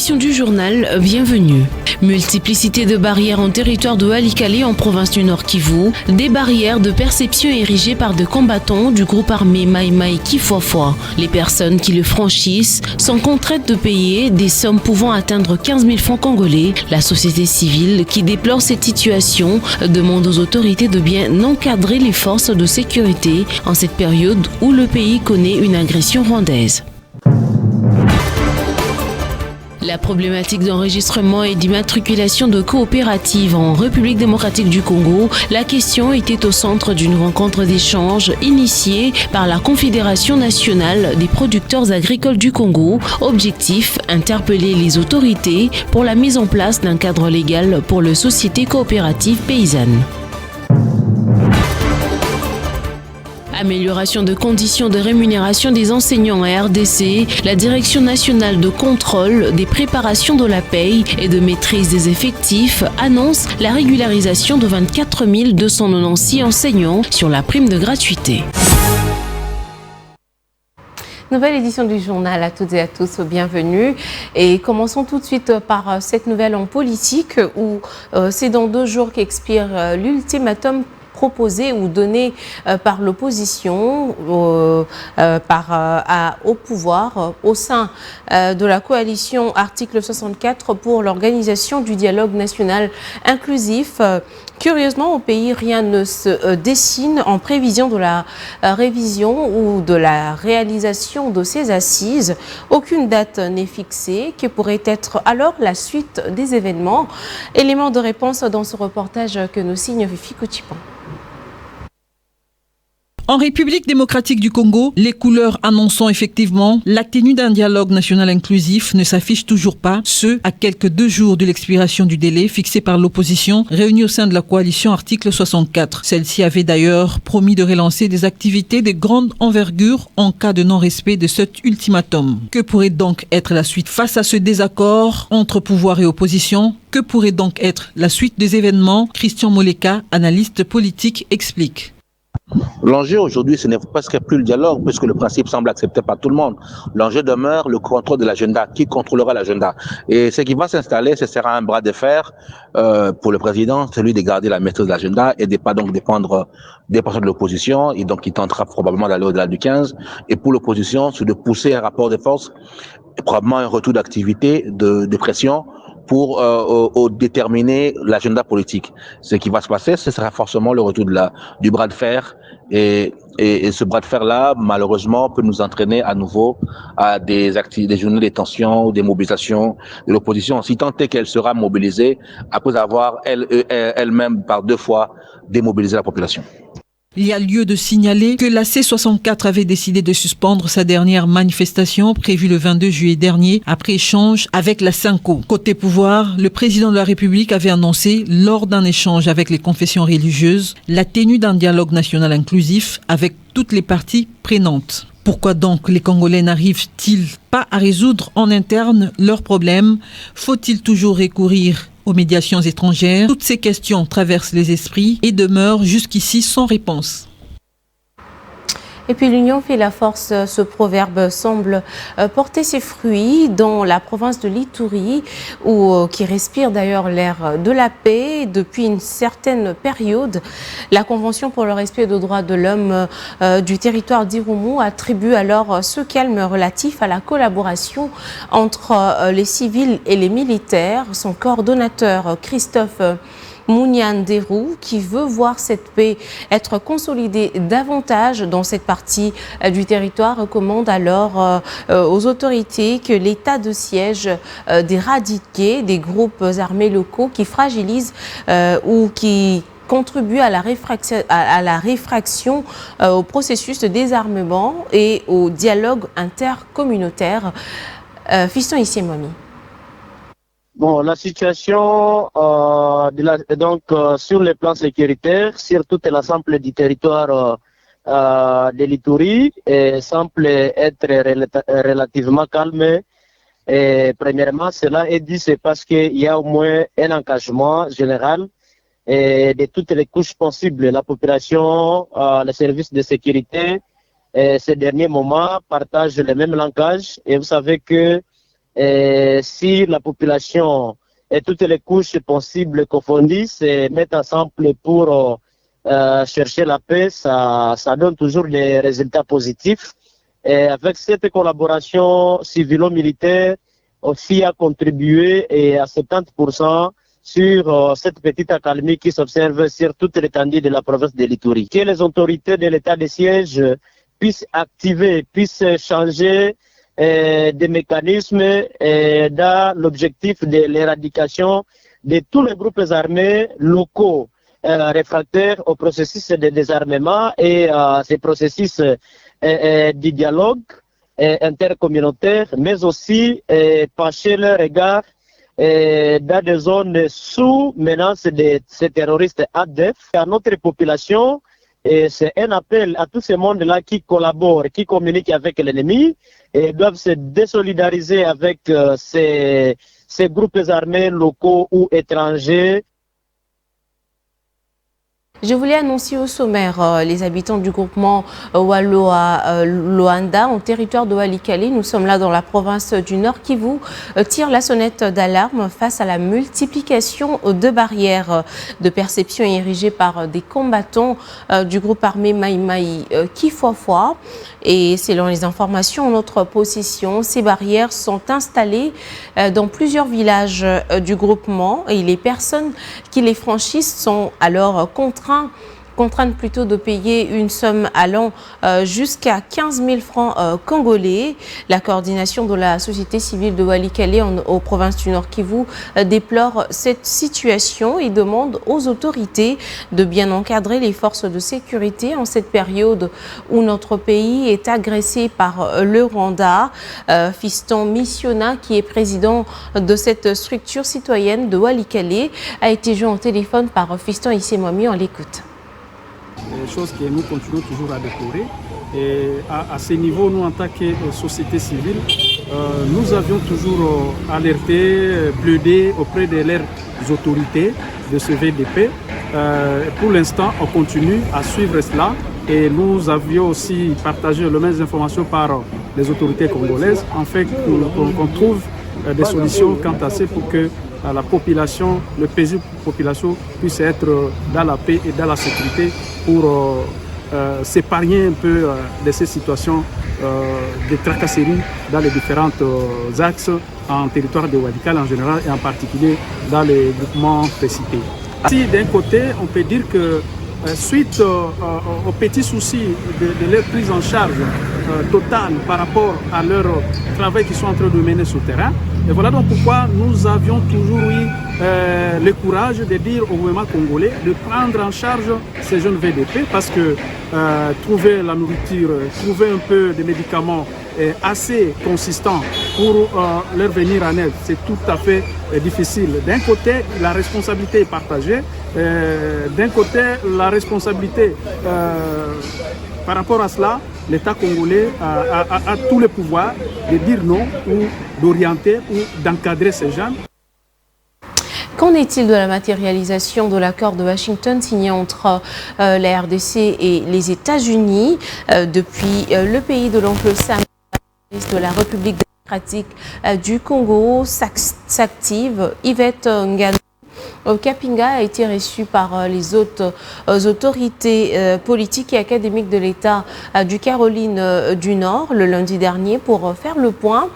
édition du journal, bienvenue. Multiplicité de barrières en territoire de Walikale en province du Nord Kivu, des barrières de perception érigées par des combattants du groupe armé Mai Mai Kifwafwa. Les personnes qui le franchissent sont contraintes de payer des sommes pouvant atteindre 15 000 francs congolais. La société civile qui déplore cette situation demande aux autorités de bien encadrer les forces de sécurité en cette période où le pays connaît une agression rwandaise. La problématique d'enregistrement et d'immatriculation de coopératives en République démocratique du Congo, la question était au centre d'une rencontre d'échange initiée par la Confédération nationale des producteurs agricoles du Congo. Objectif, interpeller les autorités pour la mise en place d'un cadre légal pour les sociétés coopératives paysannes. Amélioration de conditions de rémunération des enseignants à RDC, la Direction nationale de contrôle des préparations de la paye et de maîtrise des effectifs annonce la régularisation de 24 296 enseignants sur la prime de gratuité. Nouvelle édition du journal à toutes et à tous, bienvenue. Et commençons tout de suite par cette nouvelle en politique où c'est dans 2 jours qu'expire l'ultimatum proposé ou donné par l'opposition au pouvoir au sein de la coalition article 64 pour l'organisation du dialogue national inclusif. Curieusement, au pays, rien ne se dessine en prévision de la révision ou de la réalisation de ces assises. Aucune date n'est fixée. Que pourrait être alors la suite des événements? Élément de réponse dans ce reportage que nous signe Fifi Koutipan. En République démocratique du Congo, les couleurs annonçant effectivement la tenue d'un dialogue national inclusif ne s'affichent toujours pas, ce à quelques 2 jours de l'expiration du délai fixé par l'opposition réunie au sein de la coalition article 64. Celle-ci avait d'ailleurs promis de relancer des activités de grande envergure en cas de non-respect de cet ultimatum. Que pourrait donc être la suite face à ce désaccord entre pouvoir et opposition? Que pourrait donc être la suite des événements? Christian Moleka, analyste politique, explique. L'enjeu aujourd'hui, ce n'est presque plus le dialogue, puisque le principe semble accepté par tout le monde. L'enjeu demeure le contrôle de l'agenda. Qui contrôlera l'agenda? Et ce qui va s'installer, ce sera un bras de fer pour le président, celui de garder la maîtrise de l'agenda et de pas donc dépendre des personnes de l'opposition. Et donc, il tentera probablement d'aller au-delà du 15. Et pour l'opposition, c'est de pousser un rapport de force, et probablement un retour d'activité, de pression, pour déterminer l'agenda politique. Ce qui va se passer, ce sera forcément le retour du bras de fer. Et ce bras de fer-là, malheureusement, peut nous entraîner à nouveau à des journées de tension ou des mobilisations de l'opposition, si tant est qu'elle sera mobilisée après avoir elle-même par 2 fois démobilisé la population. Il y a lieu de signaler que la C64 avait décidé de suspendre sa dernière manifestation prévue le 22 juillet dernier après échange avec la Synco. Côté pouvoir, le président de la République avait annoncé lors d'un échange avec les confessions religieuses la tenue d'un dialogue national inclusif avec toutes les parties prenantes. Pourquoi donc les Congolais n'arrivent-ils pas à résoudre en interne leurs problèmes? Faut-il toujours recourir aux médiations étrangères? Toutes ces questions traversent les esprits et demeurent jusqu'ici sans réponse. Et puis l'union fait la force, ce proverbe semble porter ses fruits dans la province de l'Ituri, qui respire d'ailleurs l'air de la paix depuis une certaine période. La Convention pour le respect des droits de l'homme du territoire d'Irumu attribue alors ce calme relatif à la collaboration entre les civils et les militaires. Son coordonnateur Christophe Mounian-Derou, qui veut voir cette paix être consolidée davantage dans cette partie du territoire, recommande alors aux autorités que l'état de siège d'éradiquer des groupes armés locaux qui fragilisent ou qui contribuent à la réfraction au processus de désarmement et au dialogue intercommunautaire. Fiston Issemwami. Bon, la situation sur le plan sécuritaire, sur tout l'ensemble du territoire de l'Ituri, semble être relativement calme. Et premièrement, cela est dû, c'est parce qu'il y a au moins un engagement général de toutes les couches possibles, la population, les services de sécurité. Ces derniers moments partagent le même langage. Et vous savez que si la population et toutes les couches possibles confondues se mettent ensemble pour chercher la paix, ça donne toujours des résultats positifs. Et avec cette collaboration civilo-militaire aussi a contribué et à 70% sur cette petite accalmie qui s'observe sur toute l'étendue de la province de l'Ituri. Que les autorités de l'état de siège puissent activer, puissent changer des mécanismes dans l'objectif de l'éradication de tous les groupes armés locaux réfractaires au processus de désarmement et ces processus du dialogue intercommunautaire, mais aussi pencher leur regard dans des zones sous menace de ces terroristes ADF. À notre population, c'est un appel à tout ce monde-là qui collabore, qui communique avec l'ennemi et doivent se désolidariser avec ces groupes armés locaux ou étrangers. Je voulais annoncer au sommaire les habitants du groupement Walloa-Loanda en territoire de Walikale. Nous sommes là dans la province du Nord Kivu, tirent la sonnette d'alarme face à la multiplication de barrières de perception érigées par des combattants du groupe armé Mai Mai Kifwafwa. Et selon les informations en notre possession, ces barrières sont installées dans plusieurs villages du groupement et les personnes qui les franchissent sont alors contraintes plutôt de payer une somme allant jusqu'à 15 000 francs congolais. La coordination de la société civile de Walikale aux provinces du Nord Kivu déplore cette situation et demande aux autorités de bien encadrer les forces de sécurité en cette période où notre pays est agressé par le Rwanda. Fiston Missiona, qui est président de cette structure citoyenne de Walikale, a été joint au téléphone par Fiston Issemwami. On l'écoute. Chose que nous continuons toujours à déplorer. Et à ce niveau, nous, en tant que société civile, nous avions toujours alerté, plaidé auprès de leurs autorités de ce VDP. Pour l'instant, on continue à suivre cela et nous avions aussi partagé les mêmes informations par les autorités congolaises, en fait qu'on trouve des solutions quant à ça pour que la population, le paisible population puisse être dans la paix et dans la sécurité pour s'épargner un peu de ces situations de tracasseries dans les différents axes en territoire de Walikale en général et en particulier dans les groupements précités. Si d'un côté, on peut dire que suite aux petits soucis de leur prise en charge totale par rapport à leur travail qu'ils sont en train de mener sur le terrain. Et voilà donc pourquoi nous avions toujours eu le courage de dire au gouvernement congolais de prendre en charge ces jeunes VDP parce que trouver la nourriture, trouver un peu de médicaments assez consistants pour leur venir en aide, c'est tout à fait difficile. D'un côté, la responsabilité est partagée. D'un côté, la responsabilité par rapport à cela, l'État congolais a tous les pouvoirs de dire non ou d'orienter ou d'encadrer ces gens. Qu'en est-il de la matérialisation de l'accord de Washington signé entre la RDC et les États-Unis depuis le pays de l'oncle Sam de la République démocratique du Congo s'active? Yvette Ngandou Kapinga a été reçu par les autres autorités politiques et académiques de l'État du Caroline du Nord le lundi dernier pour faire le point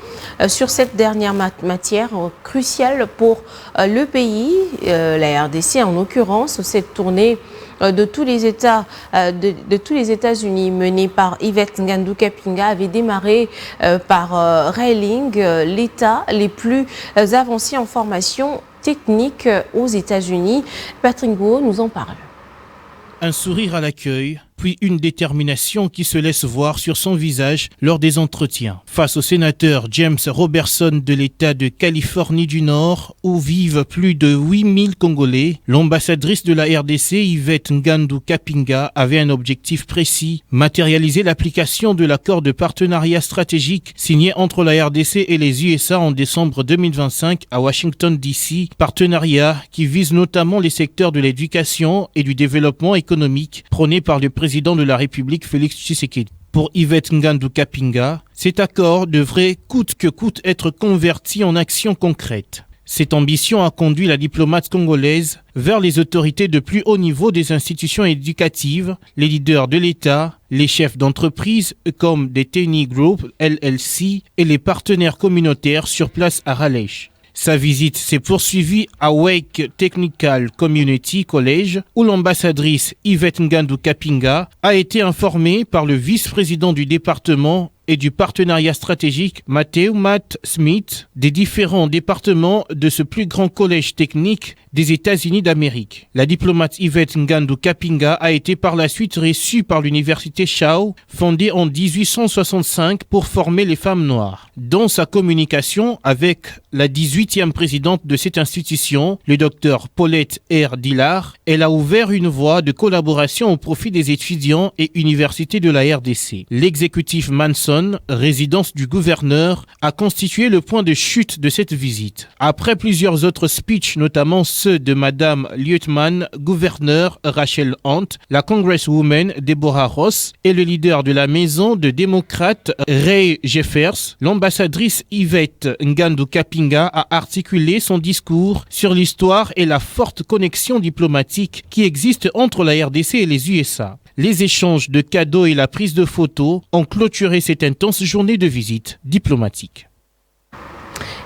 sur cette dernière matière cruciale pour le pays, la RDC en l'occurrence. Cette tournée de tous les États de tous les États-Unis menée par Yvette Ngandou Kapinga avait démarré par Railing, l'État les plus avancés en formation technique aux États-Unis. Patrick Gouault nous en parle. Un sourire à l'accueil, puis une détermination qui se laisse voir sur son visage lors des entretiens. Face au sénateur James Robertson de l'État de Californie du Nord, où vivent plus de 8000 Congolais, l'ambassadrice de la RDC, Yvette Ngandou Kapinga, avait un objectif précis, matérialiser l'application de l'accord de partenariat stratégique signé entre la RDC et les USA en décembre 2025 à Washington DC, partenariat qui vise notamment les secteurs de l'éducation et du développement économique prôné par le président de la République, Félix Tshisekedi. Pour Yvette Ngandou Kapinga, cet accord devrait coûte que coûte être converti en actions concrètes. Cette ambition a conduit la diplomate congolaise vers les autorités de plus haut niveau des institutions éducatives, les leaders de l'État, les chefs d'entreprise comme des Teni Group, LLC et les partenaires communautaires sur place à Ralech. Sa visite s'est poursuivie à Wake Technical Community College où l'ambassadrice Yvette Ngandou Kapinga a été informée par le vice-président du département et du partenariat stratégique Matthew Matt Smith des différents départements de ce plus grand collège technique des États-Unis d'Amérique. La diplomate Yvette Ngandou Kapinga a été par la suite reçue par l'université Shaw, fondée en 1865 pour former les femmes noires. Dans sa communication avec la 18e présidente de cette institution, le docteur Paulette R. Dillard, elle a ouvert une voie de collaboration au profit des étudiants et universités de la RDC. L'exécutif Manson, résidence du gouverneur, a constitué le point de chute de cette visite. Après plusieurs autres speeches, notamment ceux de Madame Lieutenant Gouverneur Rachel Hunt, la Congresswoman Deborah Ross et le leader de la maison de démocrates Ray Jeffers, l'ambassadrice Yvette Ngandou Kapinga a articulé son discours sur l'histoire et la forte connexion diplomatique qui existe entre la RDC et les USA. Les échanges de cadeaux et la prise de photos ont clôturé cette intense journée de visite diplomatique.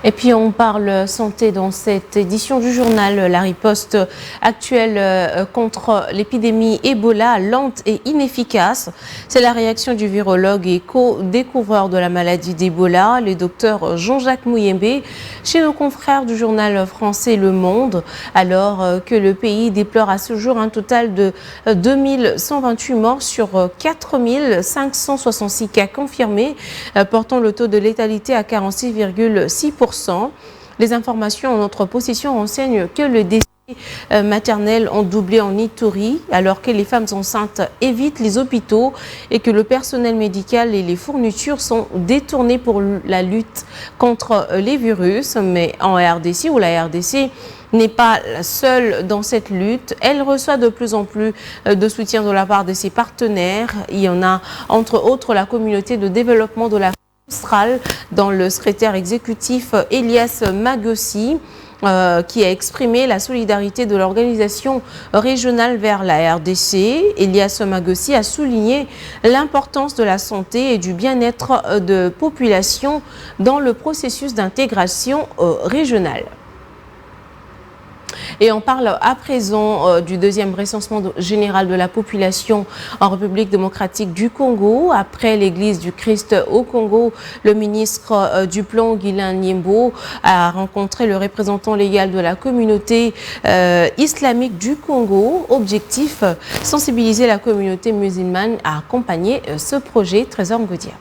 Et puis on parle santé dans cette édition du journal. La riposte actuelle contre l'épidémie Ebola, lente et inefficace. C'est la réaction du virologue et co-découvreur de la maladie d'Ebola, le docteur Jean-Jacques Mouyembe, chez nos confrères du journal français Le Monde, alors que le pays déplore à ce jour un total de 2128 morts sur 4566 cas confirmés, portant le taux de létalité à 46,6%. Les informations en notre possession renseignent que le décès maternels ont doublé en Ituri, alors que les femmes enceintes évitent les hôpitaux et que le personnel médical et les fournitures sont détournés pour la lutte contre les virus. Mais en RDC, où la RDC n'est pas seule dans cette lutte, elle reçoit de plus en plus de soutien de la part de ses partenaires. Il y en a entre autres la communauté de développement de la Austral, dans le secrétaire exécutif Elias Magossi, qui a exprimé la solidarité de l'organisation régionale vers la RDC. Elias Magossi a souligné l'importance de la santé et du bien-être de population dans le processus d'intégration régionale. Et on parle à présent du deuxième recensement général de la population en République démocratique du Congo. Après l'église du Christ au Congo, le ministre du Plan, Guilain Nyembo, a rencontré le représentant légal de la communauté islamique du Congo. Objectif, sensibiliser la communauté musulmane à accompagner ce projet. Trésor Ngodia.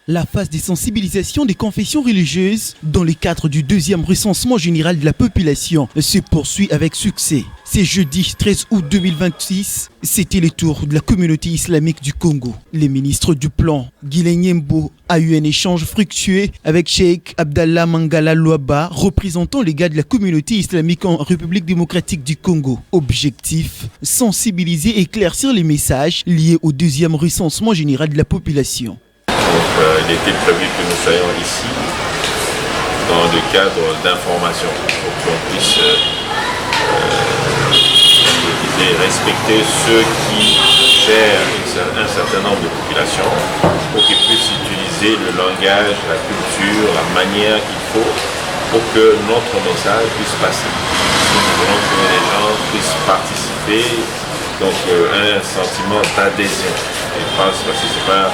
La phase de sensibilisation des confessions religieuses dans le cadre du deuxième recensement général de la population se poursuit avec succès. C'est jeudi 13 août 2026, c'était le tour de la communauté islamique du Congo. Le ministre du Plan, Guilain Nyembo, a eu un échange fructueux avec Cheikh Abdallah Mangala Louaba, représentant les gars de la communauté islamique en République démocratique du Congo. Objectif, sensibiliser et éclaircir les messages liés au deuxième recensement général de la population. Donc, il était prévu que nous soyons ici dans le cadre d'information pour qu'on puisse respecter ceux qui gèrent un certain nombre de populations pour qu'ils puissent utiliser le langage, la culture, la manière qu'il faut pour que notre message puisse passer. Nous voulons que les gens puissent participer, donc un sentiment d'adhésion. Et je pense que c'est pas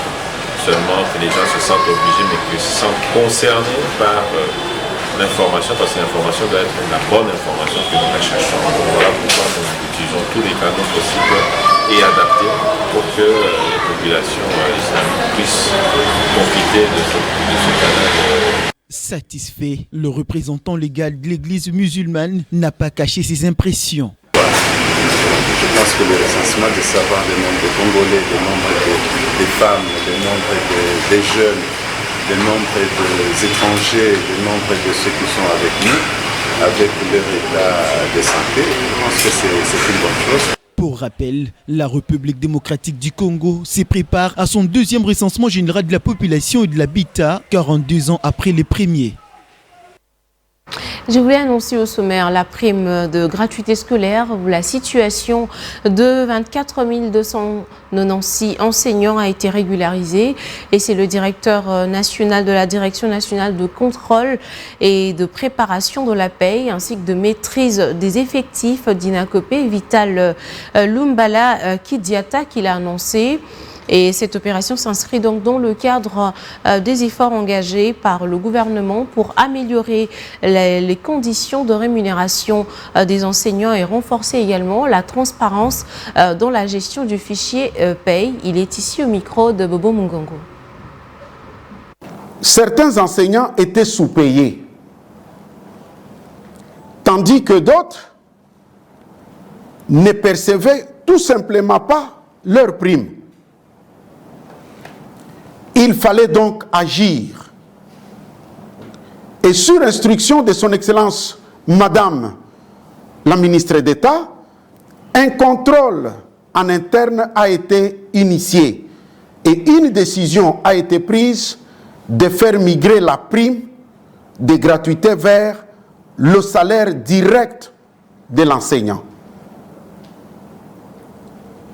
seulement que les gens se sentent obligés, mais qu'ils se sentent concernés par l'information, parce que l'information doit être la bonne information que nous recherchons. Voilà pourquoi nous utilisons tous les canaux possibles et adaptés pour que les populations islamiques puissent profiter de ce canal. Satisfait, le représentant légal de l'église musulmane n'a pas caché ses impressions. Je pense que le recensement de savoir le nombre de Congolais, le nombre de femmes, le nombre des jeunes, le nombre des étrangers, le nombre de ceux qui sont avec nous, avec leur état de santé, je pense que c'est une bonne chose. Pour rappel, la République démocratique du Congo se prépare à son deuxième recensement général de la population et de l'habitat, 42 ans après les premiers. Je voulais annoncer au sommaire la prime de gratuité scolaire où la situation de 24 296 enseignants a été régularisée et c'est le directeur national de la Direction nationale de contrôle et de préparation de la paye ainsi que de maîtrise des effectifs d'Inakopé, Vital Lumbala Kidiata, qui l'a annoncé. Et cette opération s'inscrit donc dans le cadre des efforts engagés par le gouvernement pour améliorer les conditions de rémunération des enseignants et renforcer également la transparence dans la gestion du fichier paye. Il est ici au micro de Bobo Mungongo. Certains enseignants étaient sous-payés, tandis que d'autres ne percevaient tout simplement pas leur prime. Il fallait donc agir. Et sur instruction de son Excellence, Madame la ministre d'État, un contrôle en interne a été initié et une décision a été prise de faire migrer la prime de gratuité vers le salaire direct de l'enseignant.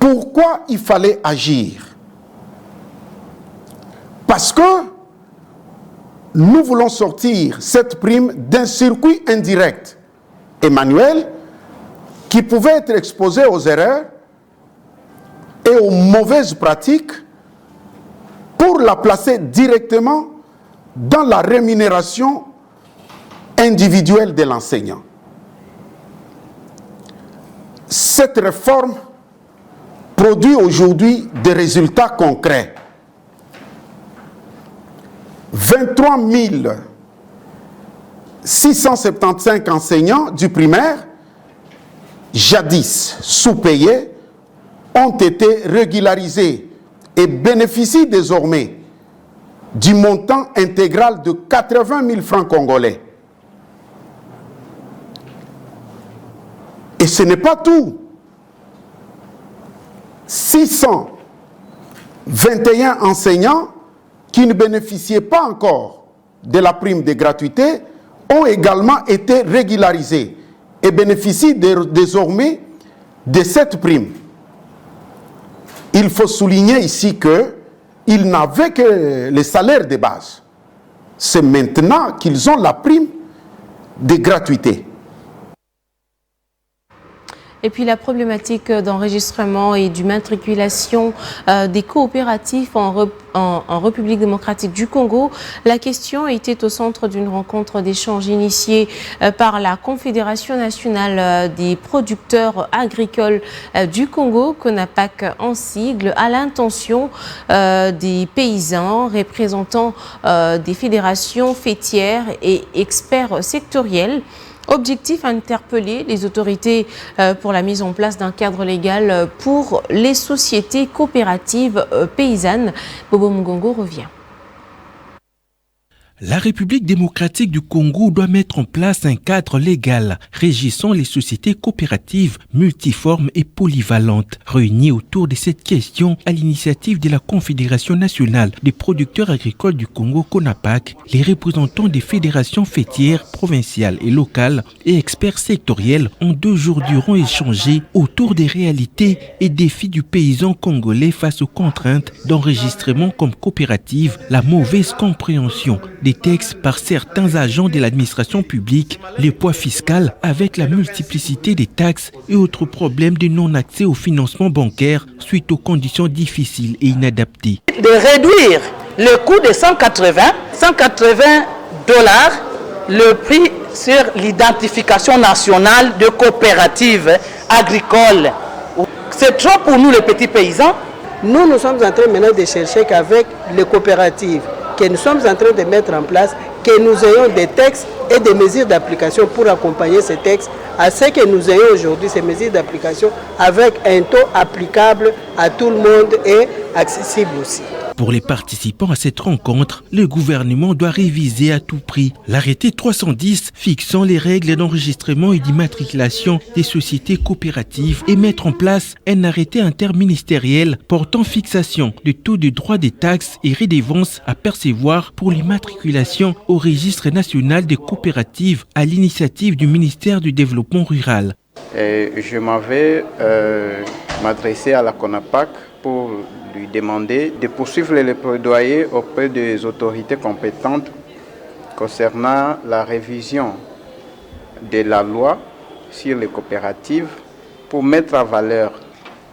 Pourquoi il fallait agir? Parce que nous voulons sortir cette prime d'un circuit indirect et manuel qui pouvait être exposé aux erreurs et aux mauvaises pratiques pour la placer directement dans la rémunération individuelle de l'enseignant. Cette réforme produit aujourd'hui des résultats concrets. 23 675 enseignants du primaire, jadis sous-payés, ont été régularisés et bénéficient désormais du montant intégral de 80 000 francs congolais. Et ce n'est pas tout. 621 enseignants qui ne bénéficiaient pas encore de la prime de gratuité ont également été régularisés et bénéficient désormais de cette prime. Il faut souligner ici qu'ils n'avaient que les salaires de base. C'est maintenant qu'ils ont la prime de gratuité. Et puis la problématique d'enregistrement et d'immatriculation des coopératifs en République démocratique du Congo. La question était au centre d'une rencontre d'échange initiée par la Confédération nationale des producteurs agricoles du Congo, CONAPAC en sigle, à l'intention des paysans, représentants des fédérations fêtières et experts sectoriels. Objectif, interpeller les autorités pour la mise en place d'un cadre légal pour les sociétés coopératives paysannes. Bobo Mungongo revient. La République démocratique du Congo doit mettre en place un cadre légal régissant les sociétés coopératives multiformes et polyvalentes. Réunies autour de cette question à l'initiative de la Confédération nationale des producteurs agricoles du Congo, CONAPAC, les représentants des fédérations fêtières provinciales et locales et experts sectoriels ont 2 jours durant échangé autour des réalités et défis du paysan congolais face aux contraintes d'enregistrement comme coopérative, la mauvaise compréhension des textes par certains agents de l'administration publique, les poids fiscal avec la multiplicité des taxes et autres problèmes de non-accès au financement bancaire suite aux conditions difficiles et inadaptées. De réduire le coût de 180 $, le prix sur l'identification nationale de coopératives agricoles. C'est trop pour nous les petits paysans. Nous sommes en train maintenant de chercher qu'avec les coopératives que nous sommes en train de mettre en place, que nous ayons des textes et des mesures d'application pour accompagner ces textes, à ce que nous ayons aujourd'hui ces mesures d'application avec un taux applicable à tout le monde et accessible aussi. Pour les participants à cette rencontre, le gouvernement doit réviser à tout prix l'arrêté 310 fixant les règles d'enregistrement et d'immatriculation des sociétés coopératives et mettre en place un arrêté interministériel portant fixation du taux de droit des taxes et redevances à percevoir pour l'immatriculation au registre national des coopératives à l'initiative du ministère du Développement rural. Je m'avais m'adressé à la CONAPAC pour lui demander de poursuivre les plaidoyers auprès des autorités compétentes concernant la révision de la loi sur les coopératives pour mettre à valeur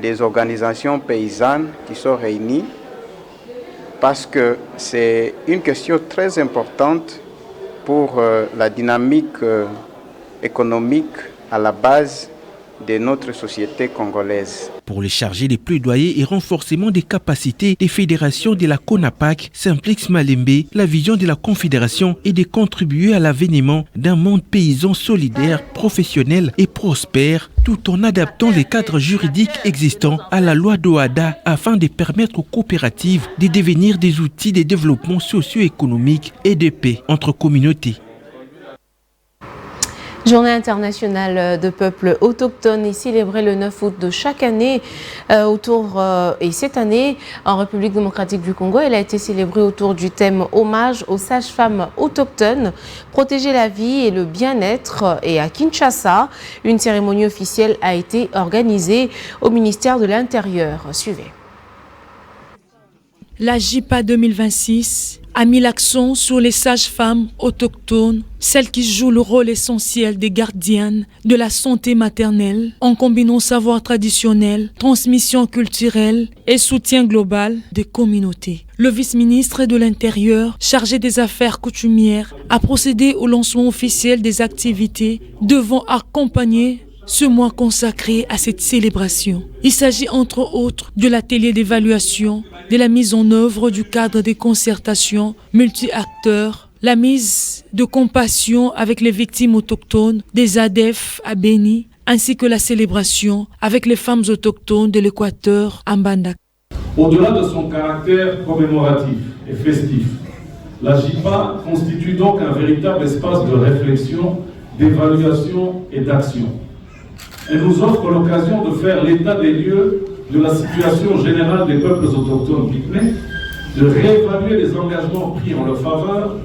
les organisations paysannes qui sont réunies parce que c'est une question très importante pour la dynamique économique à la base de notre société congolaise. Pour les chargés des plaidoyers et renforcement des capacités des fédérations de la CONAPAC, s'implique Malembe, la vision de la Confédération est de contribuer à l'avènement d'un monde paysan solidaire, professionnel et prospère, tout en adaptant les cadres juridiques existants à la loi d'Oada afin de permettre aux coopératives de devenir des outils de développement socio-économique et de paix entre communautés. Journée internationale de peuples autochtones est célébrée le 9 août de chaque année et cette année en République démocratique du Congo, elle a été célébrée autour du thème hommage aux sages-femmes autochtones, protéger la vie et le bien-être. Et à Kinshasa, une cérémonie officielle a été organisée au ministère de l'Intérieur. Suivez. La JIPA 2026 a mis l'accent sur les sages-femmes autochtones, celles qui jouent le rôle essentiel des gardiennes de la santé maternelle en combinant savoir traditionnel, transmission culturelle et soutien global des communautés. Le vice-ministre de l'Intérieur, chargé des affaires coutumières, a procédé au lancement officiel des activités devant accompagner ce mois consacré à cette célébration. Il s'agit entre autres de l'atelier d'évaluation, de la mise en œuvre du cadre des concertations multi-acteurs, la mise de compassion avec les victimes autochtones des ADEF à Beni, ainsi que la célébration avec les femmes autochtones de l'Équateur à Mbandaka. Au-delà de son caractère commémoratif et festif, la JIPA constitue donc un véritable espace de réflexion, d'évaluation et d'action. Elle nous offre l'occasion de faire l'état des lieux de la situation générale des peuples autochtones pygmées, de réévaluer les engagements pris en leur faveur,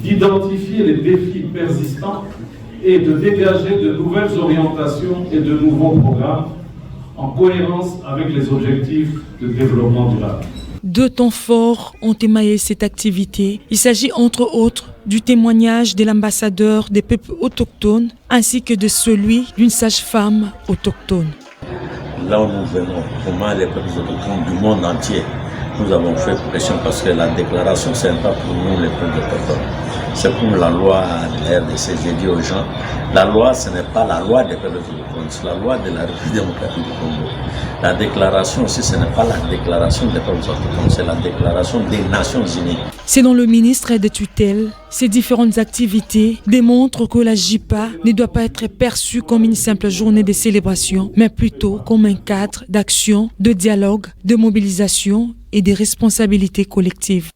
d'identifier les défis persistants et de dégager de nouvelles orientations et de nouveaux programmes en cohérence avec les objectifs de développement durable. 2 temps forts ont émaillé cette activité. Il s'agit entre autres du témoignage de l'ambassadeur des peuples autochtones ainsi que de celui d'une sage-femme autochtone. Là où nous venons, comment les peuples autochtones du monde entier, nous avons fait pression parce que la déclaration, ce n'est pas pour nous les peuples autochtones. C'est pour la loi de la RDC. J'ai dit aux gens, la loi, ce n'est pas la loi des peuples autochtones, c'est la loi de la République démocratique du Congo. La déclaration aussi, ce n'est pas la déclaration des peuples autochtones, c'est la déclaration des Nations Unies. C'est dans le ministère des tutelles, ces différentes activités démontrent que la JIPA ne doit pas être perçue comme une simple journée de célébration, mais plutôt comme un cadre d'action, de dialogue, de mobilisation et de responsabilités collectives.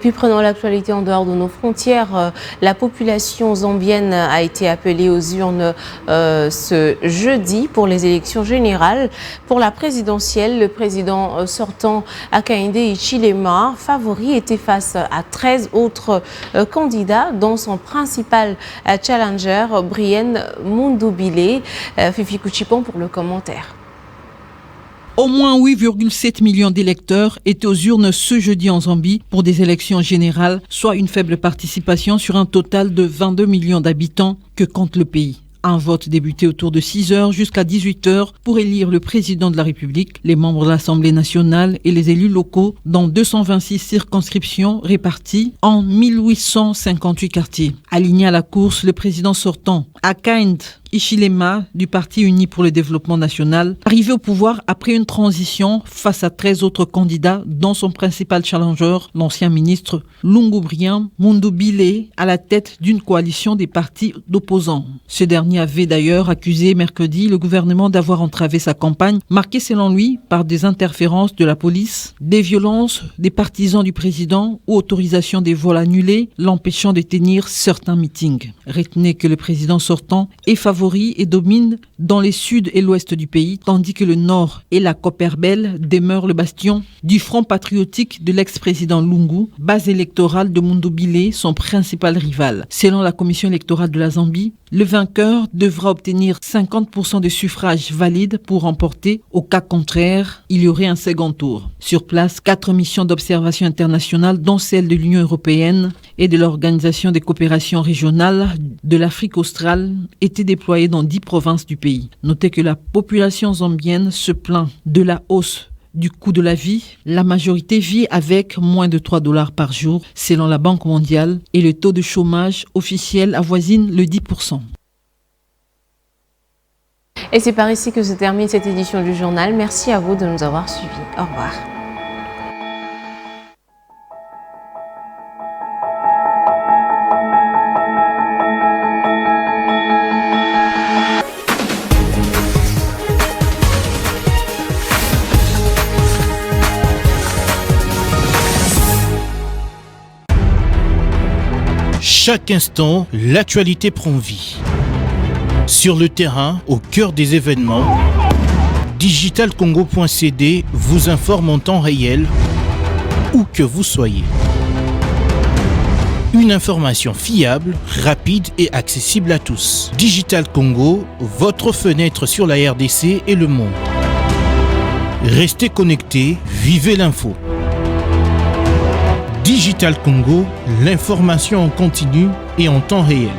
Puis prenons l'actualité en dehors de nos frontières. La population zambienne a été appelée aux urnes ce jeudi pour les élections générales. Pour la présidentielle, le président sortant Hakainde Hichilema, favori, était face à 13 autres candidats, dont son principal challenger, Brian Mundubile. Fifi Kuchipon pour le commentaire. Au moins 8,7 millions d'électeurs étaient aux urnes ce jeudi en Zambie pour des élections générales, soit une faible participation sur un total de 22 millions d'habitants que compte le pays. Un vote débuté autour de 6 heures jusqu'à 18 heures pour élire le président de la République, les membres de l'Assemblée nationale et les élus locaux dans 226 circonscriptions réparties en 1858 quartiers. Aligné à la course, le président sortant, Hakainde Hichilema du Parti uni pour le développement national, arrivé au pouvoir après une transition face à 13 autres candidats, dont son principal challenger, l'ancien ministre Lungu Brian Mundu Bile, à la tête d'une coalition des partis d'opposants. Ce dernier avait d'ailleurs accusé mercredi le gouvernement d'avoir entravé sa campagne, marquée selon lui par des interférences de la police, des violences des partisans du président ou autorisation des vols annulés, l'empêchant de tenir certains meetings. Retenez que le président sortant est favori et domine dans les sud et l'ouest du pays, tandis que le nord et la Copperbelle demeurent le bastion du front patriotique de l'ex-président Lungu, base électorale de Mundu Bile, son principal rival. Selon la commission électorale de la Zambie, le vainqueur devra obtenir 50% des suffrages valides pour remporter. Au cas contraire, il y aurait un second tour. Sur place, 4 missions d'observation internationale, dont celle de l'Union européenne et de l'Organisation des coopérations régionales de l'Afrique australe, étaient déployées dans 10 provinces du pays. Notez que la population zambienne se plaint de la hausse du coût de la vie. La majorité vit avec moins de $3 par jour, selon la Banque mondiale, et le taux de chômage officiel avoisine le 10%. Et c'est par ici que se termine cette édition du journal. Merci à vous de nous avoir suivis. Au revoir. Chaque instant, l'actualité prend vie. Sur le terrain, au cœur des événements, digitalcongo.cd vous informe en temps réel, où que vous soyez. Une information fiable, rapide et accessible à tous. Digital Congo, votre fenêtre sur la RDC et le monde. Restez connectés, vivez l'info. Digital Congo, l'information en continu et en temps réel.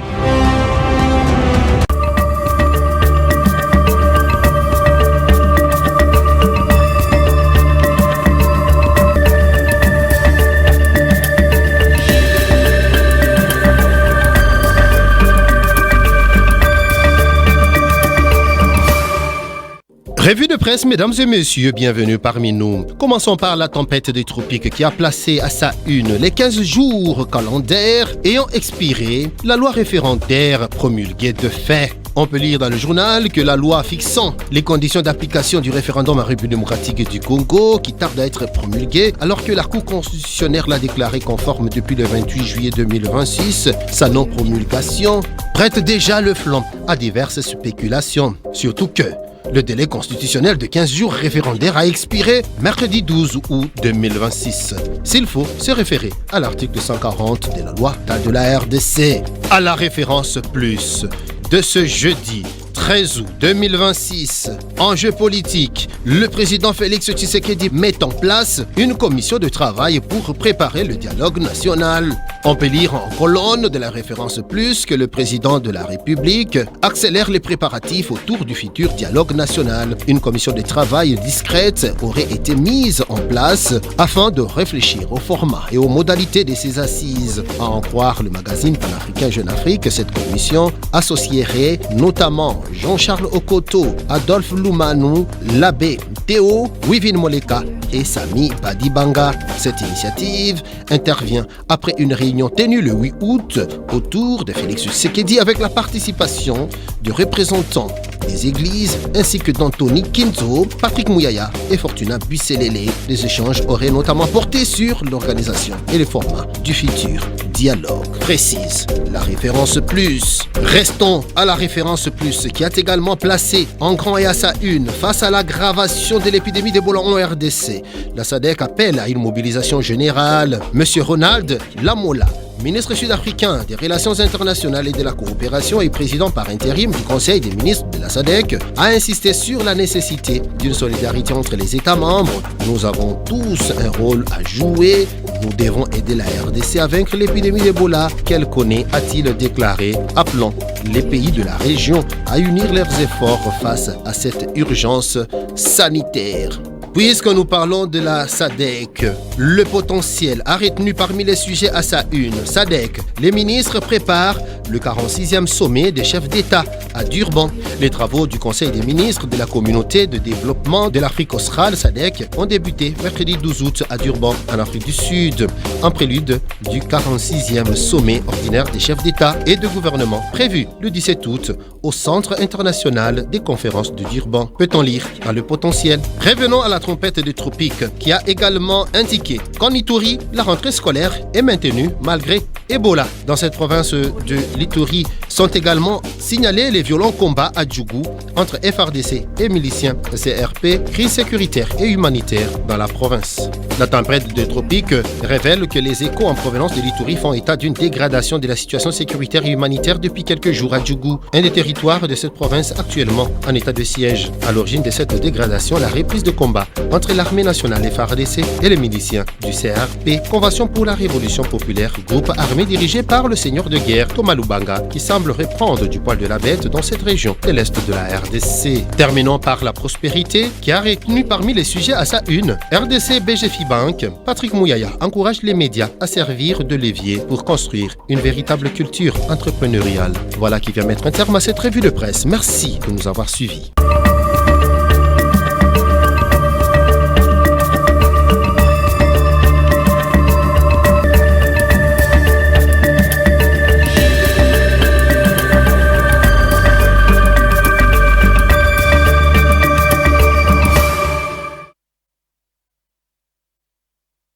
Revue de presse, mesdames et messieurs, bienvenue parmi nous. Commençons par la tempête des tropiques qui a placé à sa une les 15 jours calendaires ayant expiré, la loi référendaire promulguée de fait. On peut lire dans le journal que la loi fixant les conditions d'application du référendum en République démocratique du Congo, qui tarde à être promulguée, alors que la Cour constitutionnelle l'a déclaré conforme depuis le 28 juillet 2026, sa non-promulgation prête déjà le flanc à diverses spéculations. Surtout que le délai constitutionnel de 15 jours référendaire a expiré mercredi 12 août 2026. S'il faut se référer à l'article 140 de la loi de la RDC. À la référence plus de ce jeudi 13 août 2026, enjeu politique, le président Félix Tshisekedi met en place une commission de travail pour préparer le dialogue national. On peut lire en colonne de la référence plus que le président de la République accélère les préparatifs autour du futur dialogue national. Une commission de travail discrète aurait été mise en place afin de réfléchir au format et aux modalités de ces assises. À en croire le magazine panafricain Jeune Afrique, cette commission associerait notamment Jean-Charles Okoto, Adolphe Lumanou, l'abbé Théo, Wivin Moleka et Sami Badibanga. Cette initiative intervient après une réunion tenue le 8 août autour de Félix Tshisekedi avec la participation de représentants des églises ainsi que d'Anthony Kinzo, Patrick Mouyaya et Fortuna Busselele. Les échanges auraient notamment porté sur l'organisation et le format du futur dialogue. Précise la référence plus. Restons à la référence plus qui a également placé en grand et à sa une face à l'aggravation de l'épidémie d'Ebola en RDC. La SADC appelle à une mobilisation générale. Monsieur Ronald Lamola, ministre sud-africain des Relations internationales et de la coopération et président par intérim du Conseil des ministres de la SADC, a insisté sur la nécessité d'une solidarité entre les États membres. Nous avons tous un rôle à jouer. Nous devons aider la RDC à vaincre l'épidémie d'Ebola qu'elle connaît, a-t-il déclaré, appelant les pays de la région à unir leurs efforts face à cette urgence sanitaire. Puisque nous parlons de la SADC, le potentiel a retenu parmi les sujets à sa une. SADC, les ministres préparent le 46e sommet des chefs d'État à Durban. Les travaux du Conseil des ministres de la communauté de développement de l'Afrique australe, SADC, ont débuté mercredi 12 août à Durban, en Afrique du Sud, en prélude du 46e sommet ordinaire des chefs d'État et de gouvernement, prévu le 17 août au Centre international des conférences de Durban. Peut-on lire dans le potentiel? Revenons à la trompette des tropiques qui a également indiqué qu'en Ituri, la rentrée scolaire est maintenue malgré Ebola. Dans cette province de l'Ituri sont également signalés les violents combats à Djougou entre FRDC et miliciens CRP, crise sécuritaire et humanitaire dans la province. La tempête des tropiques révèle que les échos en provenance de l'Ituri font état d'une dégradation de la situation sécuritaire et humanitaire depuis quelques jours à Djougou, un des territoires de cette province actuellement en état de siège. À l'origine de cette dégradation, la reprise de combat entre l'armée nationale FARDC et les miliciens du CRP, Convention pour la Révolution populaire, groupe armé dirigé par le seigneur de guerre Thomas Lubanga, qui semble reprendre du poil de la bête dans cette région de l'Est de la RDC. Terminons par la prospérité, qui a retenu parmi les sujets à sa une. RDC BGFI Bank, Patrick Mouyaya encourage les médias à servir de levier pour construire une véritable culture entrepreneuriale. Voilà qui vient mettre un terme à cette revue de presse. Merci de nous avoir suivis.